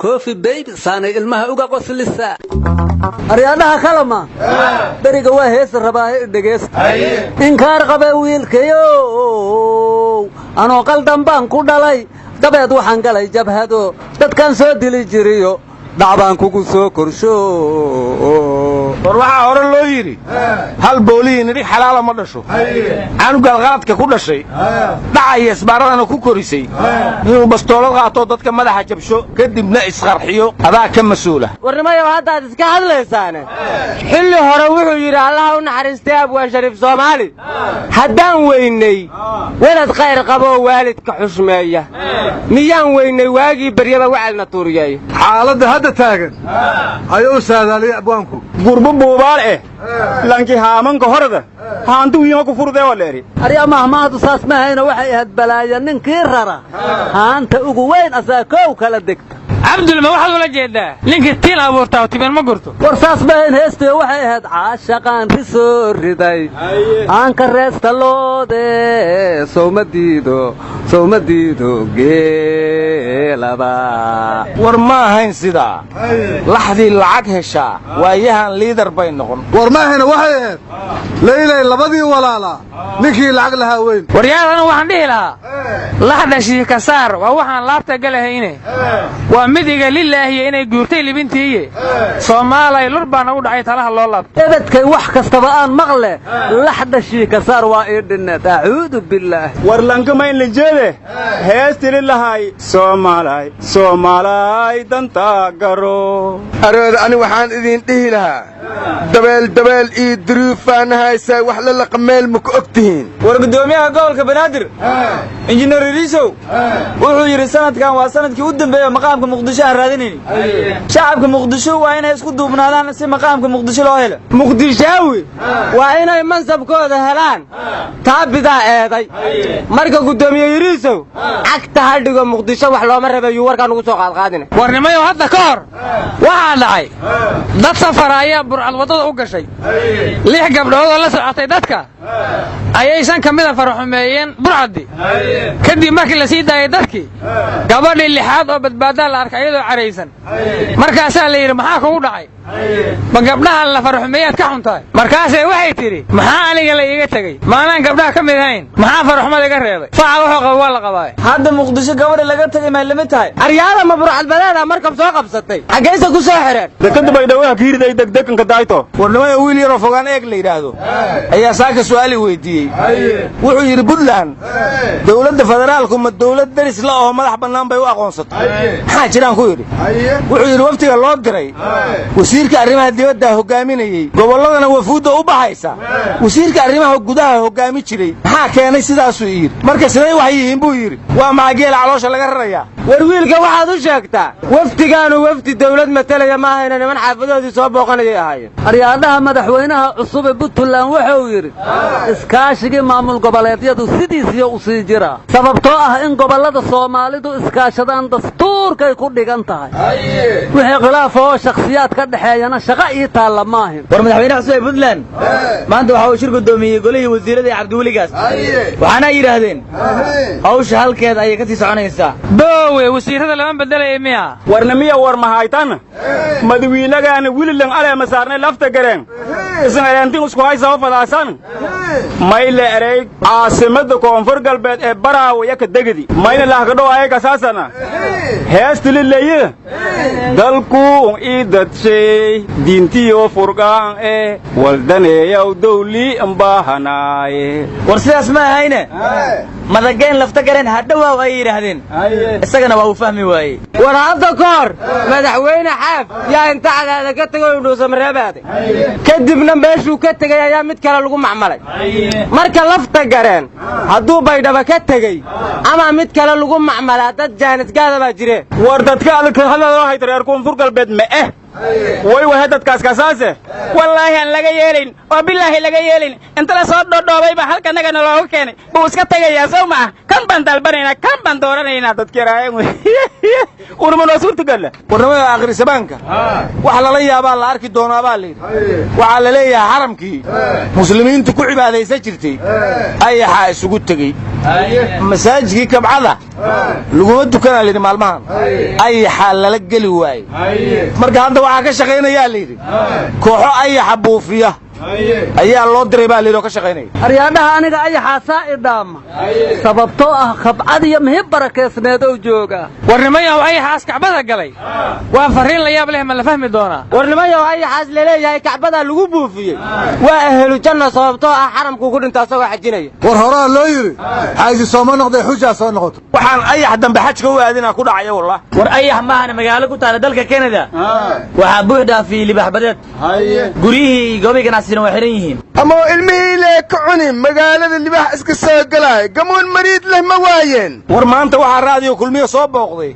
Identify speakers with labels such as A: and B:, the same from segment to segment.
A: كوفي بيبي صاني المها اوغا قسلسا
B: aryaadaha kalama bariga waa hees rabaa dhageys inkaar qaba wiilkayo anoo qaldan baan ku dhalay dabeed waxaan galay jabhado dadkan soo dili jiriyo dhacbaan kugu soo korsho
C: war waxa hore loo yiri hal booliin ri xalaal ma dhasho aanu galqaadka ku dhashay dhacay isbaaradana ku korisay inuu bastoolad qaato dadka madaxa jabsho kadibna isqarxiyo adaa ka masuula
D: warnimayo hadda iska hadlaysaan xilli hore wuxuu yiri Allah u naxariistay abwaa Shariif Soomaali haddaan weynay walad khayr qabo waalidka xushmeeya miyaan weynay waagi baryaba wacalna tuuriyay
C: xaaladda hadda taagan ayuu saadaalay abwaanku gurbo buubaal lanki haamanka horada haantu iyo ku furday waleeri
B: arya mahmaadu saas ma hayna waxay ahayd balaaya ninkii rara haanta ugu weyn asaakow kala degta
D: abdul ma waxa wala jeedaa ninka tiin abuurtaa tiban ma gurto
B: war saas ma hayn heestay waxay ahayd caashaqan risoo riday aan ka reesta loode soomadiido geelaba
C: war ma ahayn sida laxdii lacag hesha waayahan liidar bay noqon war ma ahayn waxay ahayd leeylay labadii walaala ninkii lacag lahaa weyn
D: waryaadana waxaan dhihi lahaa laxda shiika saar waa waxaan laabta galahayne waa midiga lilaahi inay guurtay libintiiye Soomaaliya lurbaan ugu dhacay talaha loo laabtay
B: dadkay wax kastaba aan maqle laxda shiika saar waa idinad a'uudu billah
C: war lankama in la jeede heestii lahay Soomaaliya danta garo arood ani waxaan idin dhihi lahaa dabeel ii duruufaan haysa wax la qameel ma ku ogtihiin
D: war gudoomiyaha gobolka Banaadir injineer Riisow wuxuu yiri sanadkan waa sanadkii u dambeeyay maqaamka Muqdisho aan raadinayni shacabka Muqdisho waa inay isku duubnaadaan si maqaamka Muqdisho loo helo Muqdishaawi waa inay mansabkooda helaan taabida eeday marka gudoomiye Riisow agta hadhigo Muqdisho wax looma rabayo warkaan ugu soo qaadqaadina warnimayo hadda ka hor waxa dhacay dad safaraya burcad wadada u gashay 6 gabdhood oo la socotay dadka ayaysan kamida faraxumeeyeen burcadi kadib markii la sii daayay dadkii gabadhii lixaad oo badbaada la arkay iyadoo careysan markaas la yiri maxaa kugu dhacay ma gabdhaha la faraxumeeyay ka xuntaay markaas waxay tiri maxaa aniga la iiga tagay maanan gabdhaha kamid ahayn maxaa faraxumada iga reebay faaca wuxuu qabo waa la qabay hadda Muqdisho gabadha laga tagay ma lama tahay aryaada ma burcad badaada markab soo qabsatay xageeysa ku soo xireen
C: dadka bay dhawaha kiiriday degdeganka daayto warnimada wiil yar oo fogaan eeg la yiraahdo ayaa saaka su'aali weydiiyay wuxuu yiri Puntland dawladda federaalku ma dawlad daris la oo madax banaan bay u aqoonsatay maxaa jiraan ku yiri wuxuu yiri waftiga loo diray wasiirka arrimaha dibadda hogaaminayay goboladana wafuuda u baxaysa wasiirka arrimaha gudaha hogaami jiray maxaa keenay sidaas uu yiri marka sidee wax yihiin buu yiri waa maageel caloosha laga raraya
D: war wiilka waxaad u sheegtaa waftigaanu wafti dawlad matalaya ma ahayna niman xaafadoodii soo booqanayay ahaayeen
B: aryaadaha madaxweynaha cusub ee Puntland wuxuu yiri iskaashiga maamul goboleedyadu sidiisii u sii jira sababtoo ah in gobolada Soomaalidu iskaashadaan dastuurkay ku dhigan tahay wixii khilaaf oo shakhsiyaad ka dhaxeeyana shaqo iyo taala maahin
D: war madaxweynaha cusub ee Puntland maanta waxa uu shir gudoomiyay golihii wasiirada Cabdiweligaas waxaana yiraahdeen hawsha halkeeda ay ka sii soconaysaa boowe wasiirada lama bedelay miya
C: warnamiya war ma haytan madaxweynahan wiilan ale ma saarnay lafta gareen isna aantin isku haysa fadaasan mayle erey caasimada koonfur galbeed ee Baraawo ya ka degdi mayna la ka dhawaay ka saasana heestii leeyahay dalku idadshay diintiyo furqaan ee waldaneeyow dawli ambaahanaay
D: war sidaas ma ahayne madageen lafta gareen hadhow ay yiraahdeen isagana waa uu fahmi waayay war hadda koor madaxweyne xaaf yaa inta cadaada ka tagay inuu samreebaade kadibna meeshuu ka tagay ayaa mid kale lagu macmalay marka lafta gareen hadduu baydhaba ka tagay ama mid kale lagu macmalaa dad jaanisgaada baa jire
C: war dadka adka hadaloo hay reer koonfur galbeed ma way dadkaas kasaase wallahi aan laga yeelin oo billahi laga yeelin inta la soo dhoobay ba halka naga loo keenay buu iska tagayaa soo ma kan baan dalbanayna kan baan dooranayna dadka raayeen urmano suurtagal warnamada akhri sabanka waxa la yaabaa la arki doonaa baa leeyahay waxa la leeyahay xaramkii muslimiintu ku cibaadeysan jirtay ayaxa isugu tagay masaajidkii kabcada laguma dukanaa layidhi maalmahan ayaxaa lala geli waaye marka hadda waxaa ka shaqaynayaa layidhi kooxo ayaxa buufiya ayaa loo diray baa layidhi oo ka shaqaynaya
B: aryaadhaha aniga ayaxaasaa idhaama sababtoo ah khabcad iyo mihib barakeysneed oo jooga
E: warnimayaw ayaxaas kacbada galay waa farriin la yaab leh ma la fahmi doonaa
F: warnimayaw ayaxaas laleeyahay kacbadaa lagu buufiyey waa ahlu janna sababtoo ah xaramkuu ku dhinta asagoo xajinaya
G: war horaa loo yidhi xaaji sooma noqday xujaa soo noqoto
C: waxaan ayax dambe xajka u aadinaa ku dhacaya wallah
D: war ayax maahana magaalo ku taala dalka Canada waxaa buux dhaafiyey libaxbadeed guryihii goobi ganacsiina waa xiran yihiin
H: ama ilmihii lee ka cuni magaalada libax iska soo galay gamoon mariid leh ma waayeen
C: war maanta waxaa raadiyo kulmiye soo booqday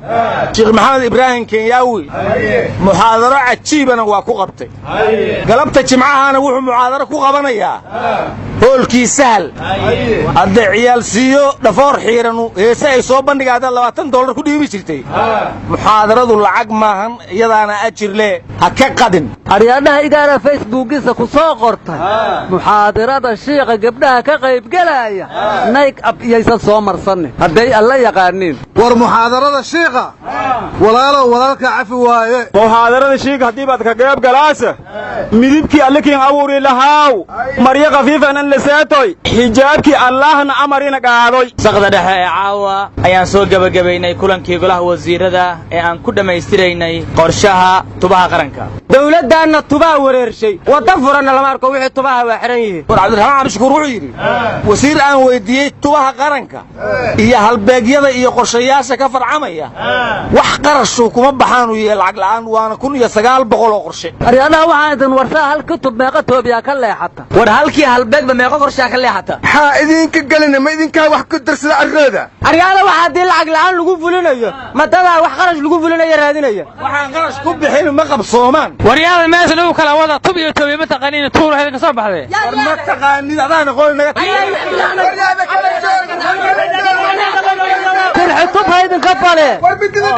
C: sheekh maxamed ibraahim kenyaawi muxaadaro cajiibana waa ku qabtay galabta jimcahana wuxuu muxaadaro ku qabanayaa hoolkii sahal hadda ciyaal siiyo dhafoor xiiranu heese ay soo bandhigaadaan $20 ku dhiibi jirtay muxaadaradu lacag maahan iyadaana ajir leh ha ka qadin
B: aryaadhaha igaara facebookiisa ku soo qortay muxaadarada shiiqa gabdhaha ka qaybgelaya nayg ab iyaysan soo marsanin hadday alla yaqaaniin
G: war muxaadarada shiiqa walaalow walaalka cafi waaye
C: muxaadarada shiiqa haddii baad ka qayb galaasa midibkii allakiin abuuri lahaaw maryo khafiifan an laseetoy xijaabkii allahna amarina qaadoy
D: saqda dhexe ee caawa ayaan soo gabagabaynay kulankii golaha wasiirada ee aan ku dhammaystiraynay qorshaha tubaha qaranka
F: dawladdaanna tubaa wareershay wadda furanna lama arko wixii tubaha waa xiran yihiin
C: war cabdiraxmaan cabdishakuur wuxuu yidhi wasiir aan weydiiyey tubaha qaranka iyo halbeegyada iyo qorshayaasha ka farcamaya wax qarashuu kuma baxaanuu yahay lacag la'aan waana 1900 oo qorshe
B: aryaadhaha waxaan idin warsaa hal kutub meeqa toobiyaa ka leexata
D: war halkii halbeegba meeqo qorshaa ka leexata
H: maxaa idinka gelina ma idinkaa wax ku darsada arrooda
F: aryaada waxa haddii lacag la'aan lagu fulinayo madadaa wax qarash lagu fulinayo raadinaya
C: waxaan qarash ku bixin ma qabsoomaan
E: waryaada meeshan uu kala wada tub iyo toobiya ma taqaaniin tuur waxay ka soo baxday
C: war ma taqaanid adaana qool naga
B: tirxi tub haydin ka fale
H: war bidida